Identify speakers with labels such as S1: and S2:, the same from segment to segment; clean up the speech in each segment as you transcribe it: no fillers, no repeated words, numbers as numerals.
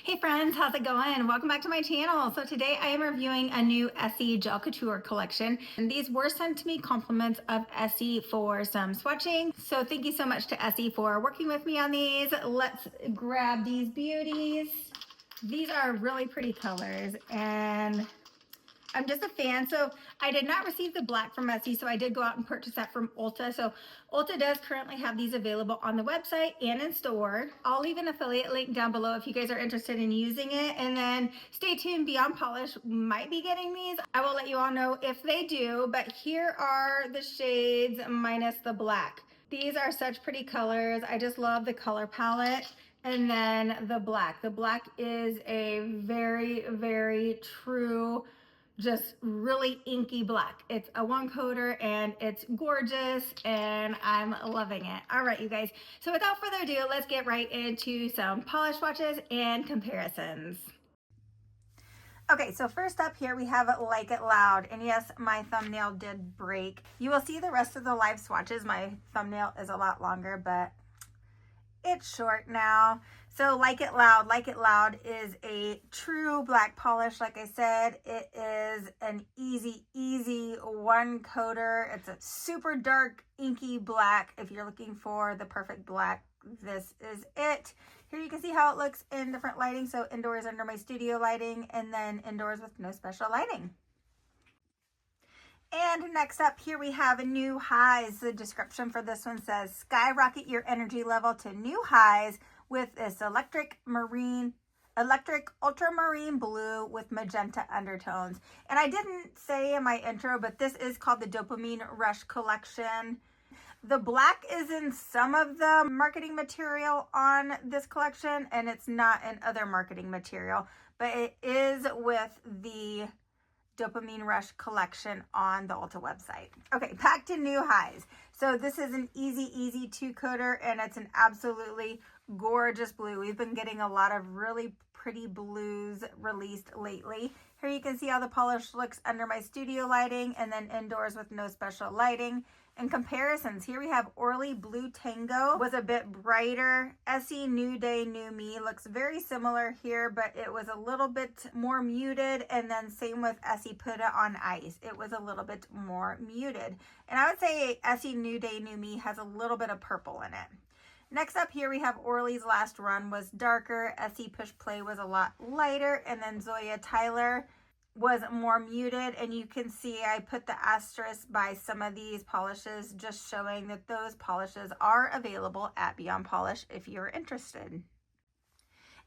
S1: Hey friends, how's it going? Welcome back to my channel. So today I am reviewing a new Essie Gel Couture collection. And these were sent to me compliments of Essie for some swatching. So thank you so much to Essie for working with me on these. Let's grab these beauties. These are really pretty colors and I'm just a fan. So I did not receive the black from Essie, so I did go out and purchase that from Ulta. So Ulta does currently have these available on the website and in store. I'll leave an affiliate link down below if you guys are interested in using it. And then stay tuned, Beyond Polish might be getting these. I will let you all know if they do, but here are the shades minus the black. These are such pretty colors. I just love the color palette. And then the black. The black is a very, very true, just really inky black. It's a one coater and it's gorgeous and I'm loving it. All right, you guys. So without further ado, let's get right into some polish swatches and comparisons. Okay, so first up here we have Like It Loud, and yes, my thumbnail did break. You will see the rest of the live swatches. My thumbnail is a lot longer, but it's short now. So Like It Loud. Like It Loud is a true black polish. Like I said, it is an easy one coater. It's a super dark inky black. If you're looking for the perfect black, this is it. Here you can see how it looks in different lighting. So indoors under my studio lighting, and then indoors with no special lighting. And next up here we have a New Highs. The description for this one says, skyrocket your energy level to new highs with this electric ultramarine blue with magenta undertones. And I didn't say in my intro, but this is called the Dopamine Rush Collection. The black is in some of the marketing material on this collection, and it's not in other marketing material, but it is with the Dopamine Rush Collection on the Ulta website. Okay, back to New Highs. So this is an easy two-coater, and it's an absolutely gorgeous blue. We've been getting a lot of really pretty blues released lately. Here you can see how the polish looks under my studio lighting, and then indoors with no special lighting. In comparisons, here we have Orly Blue Tango was a bit brighter. Essie New Day New Me looks very similar here, but it was a little bit more muted. And then same with Essie Put It on Ice. It was a little bit more muted. And I would say Essie New Day New Me has a little bit of purple in it. Next up here we have Orly's Last Run was darker. Essie Push Play was a lot lighter. And then Zoya Tyler was more muted, and you can see I put the asterisk by some of these polishes, just showing that those polishes are available at Beyond Polish if you're interested.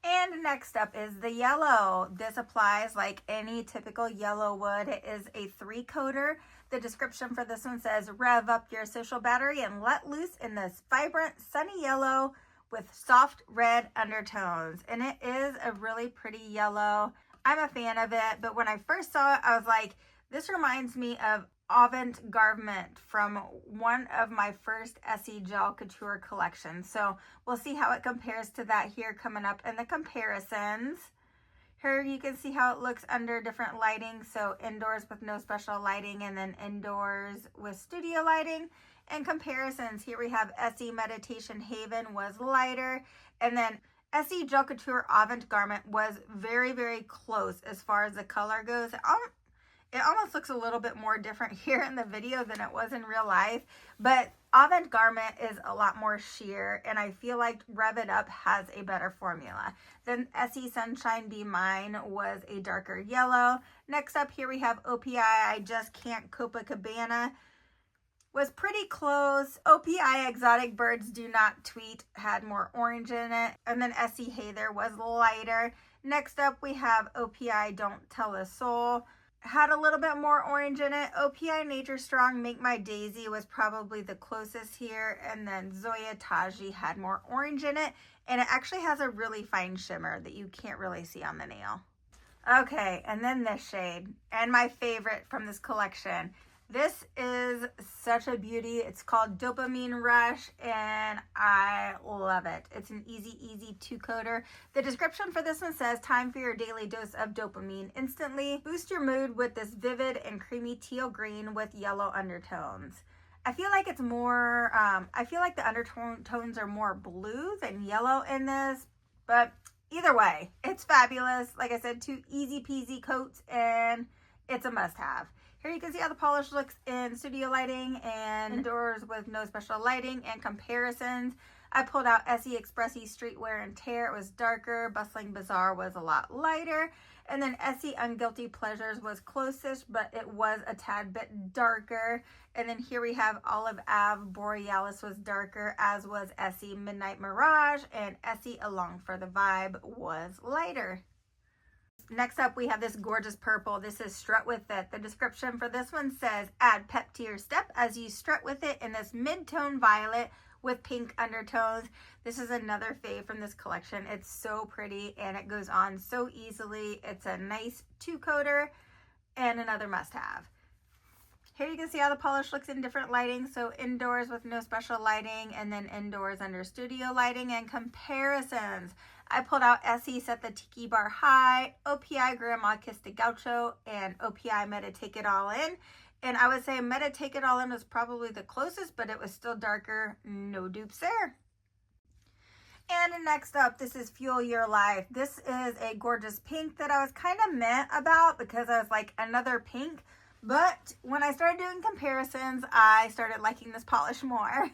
S1: And next up is the yellow. This applies like any typical yellow would. It is a three-coater. The description for this one says, rev up your social battery and let loose in this vibrant sunny yellow with soft red undertones. And it is a really pretty yellow. I'm a fan of it, but when I first saw it, I was like, this reminds me of Avant-Garment from one of my first Essie Gel Couture collections. So we'll see how it compares to that here coming up in the comparisons. Here you can see how it looks under different lighting. So indoors with no special lighting, and then indoors with studio lighting. In comparisons, here we have Essie Meditation Haven was lighter, and then Essie Gel Couture Avant-Garment was very close as far as the color goes. It almost looks a little bit more different here in the video than it was in real life, but Avant-Garment is a lot more sheer, and I feel like Rev It Up has a better formula. Then Essie Sunshine Be Mine was a darker yellow. Next up here we have OPI I Just Can't Copacabana was pretty close. OPI Exotic Birds Do Not Tweet had more orange in it. And then Essie Hey There was lighter. Next up we have OPI Don't Tell a Soul. Had a little bit more orange in it. OPI Nature Strong Make My Daisy was probably the closest here. And then Zoya Taji had more orange in it. And it actually has a really fine shimmer that you can't really see on the nail. Okay, and then this shade. And my favorite from this collection. This is such a beauty. It's called Dopamine Rush, and I love it. It's an easy two-coater. The description for this one says, time for your daily dose of dopamine. Instantly boost your mood with this vivid and creamy teal green with yellow undertones. I feel like it's more, I feel like the undertones are more blue than yellow in this, but Either way, it's fabulous. Like I said, 2 easy peasy coats, and it's a must-have. Here you can see how the polish looks in studio lighting and indoors with no special lighting and comparisons. I pulled out Essie Expressy Street Wear and Tear. It was darker. Bustling Bazaar was a lot lighter. And then Essie Unguilty Pleasures was closest, but it was a tad bit darker. And then here we have Olive Ave Borealis was darker, as was Essie Midnight Mirage, and Essie Along for the Vibe was lighter. Next up, we have this gorgeous purple. This is Strut With It. The description for this one says, add pep to your step as you strut with it in this mid-tone violet with pink undertones. This is another fave from this collection. It's so pretty and it goes on so easily. It's a nice 2-coater and another must-have. Here you can see how the polish looks in different lighting. So indoors with no special lighting, and then indoors under studio lighting and comparisons. I pulled out Essie Set the Tiki Bar High, OPI Grandma Kissed a Gaucho, and OPI Meta Take It All In. And I would say Meta Take It All In was probably the closest, but it was still darker. No dupes there. And next up, this is Fuel Your Life. This is a gorgeous pink that I was kind of meh about because I was like, another pink. But when I started doing comparisons, I started liking this polish more.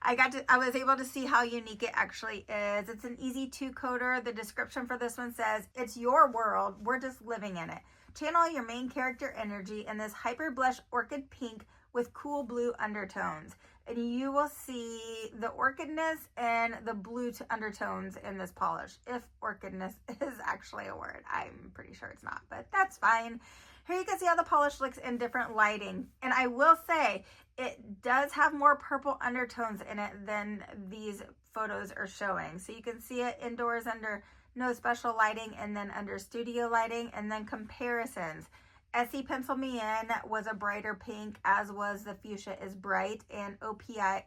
S1: I was able to see how unique it actually is. It's an easy 2-coater. The description for this one says, it's your world. We're just living in it. Channel your main character energy in this hyper blush orchid pink with cool blue undertones. And you will see the orchidness and the blue undertones in this polish. If orchidness is actually a word. I'm pretty sure it's not, but that's fine. Here you can see how the polish looks in different lighting. And I will say, it does have more purple undertones in it than these photos are showing. So you can see it indoors under no special lighting, and then under studio lighting, and then comparisons. Essie Pencil Me In was a brighter pink, as was the Fuchsia is Bright, and OPI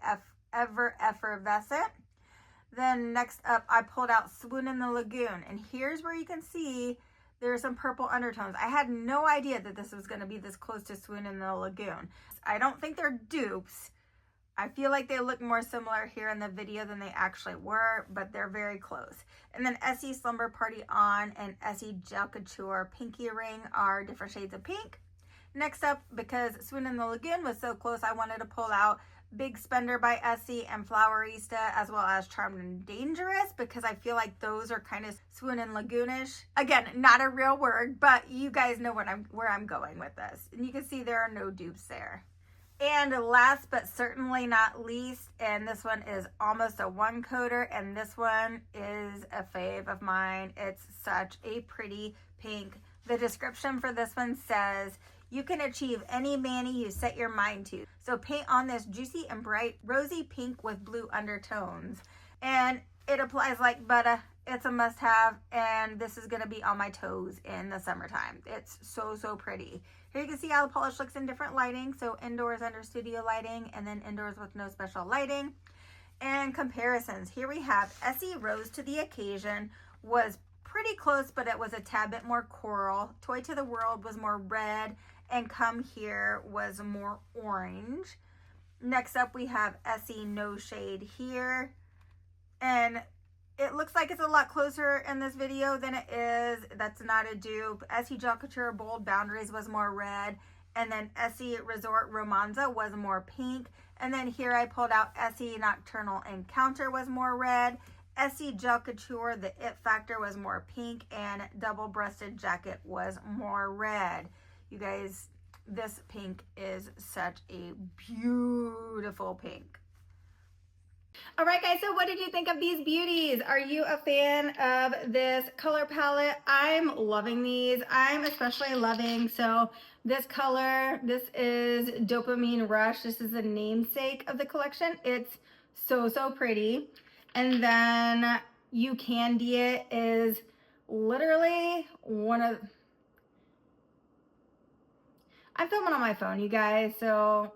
S1: Ever Effervescent. Then next up, I pulled out Swoon in the Lagoon, and here's where you can see there's some purple undertones. I had no idea that this was going to be this close to Swoon in the Lagoon. I don't think they're dupes. I feel like they look more similar here in the video than they actually were, but they're very close. And then Essie Slumber Party On and Essie Gel Couture Pinky Ring are different shades of pink. Next up, because Swoon in the Lagoon was so close, I wanted to pull out Big Spender by Essie and Flowerista, as well as Charmed and Dangerous, because I feel like those are kind of Swoon and Lagoonish. Again, not a real word, but you guys know where I'm going with this. And you can see there are no dupes there. And last but certainly not least, and this one is almost a 1-coater, and this one is a fave of mine. It's such a pretty pink. The description for this one says, you can achieve any mani you set your mind to. So paint on this juicy and bright rosy pink with blue undertones. And it applies like butter. It's a must-have, and this is going to be on my toes in the summertime. It's so, so pretty. Here you can see how the polish looks in different lighting. So indoors under studio lighting, and then indoors with no special lighting. And comparisons. Here we have Essie Rose to the Occasion was pretty close, but it was a tad bit more coral. Toy to the World was more red, and Come Here was more orange. Next up, we have Essie No Shade here. And it looks like it's a lot closer in this video than it is. That's not a dupe. Essie Gel Couture Bold Boundaries was more red. And then Essie Resort Romanza was more pink. And then here I pulled out Essie Nocturnal Encounter was more red. Essie Gel Couture The It Factor was more pink. And Double Breasted Jacket was more red. You guys, this pink is such a beautiful pink. All right, guys, so what did you think of these beauties? Are you a fan of this color palette? I'm loving these. I'm especially loving, so this color, this is Dopamine Rush. This is the namesake of the collection. It's so, so pretty. And then You Candy It is literally one of... I'm filming on my phone, you guys, so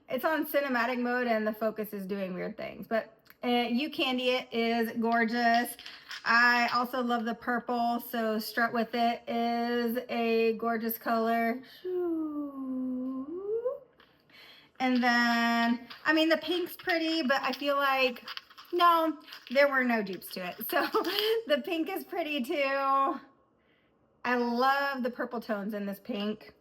S1: it's on cinematic mode and the focus is doing weird things. But You Candy It is gorgeous. I also love the purple, so Strut With It is a gorgeous color. And then, I mean, the pink's pretty, but I feel like No, there were no dupes to it. So the pink is pretty too. I love the purple tones in this pink.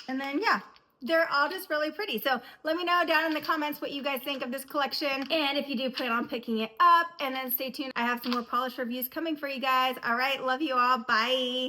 S1: And then, yeah, they're all just really pretty. So let me know down in the comments what you guys think of this collection. And if you do plan on picking it up, and then stay tuned. I have some more polish reviews coming for you guys. All right, love you all. Bye.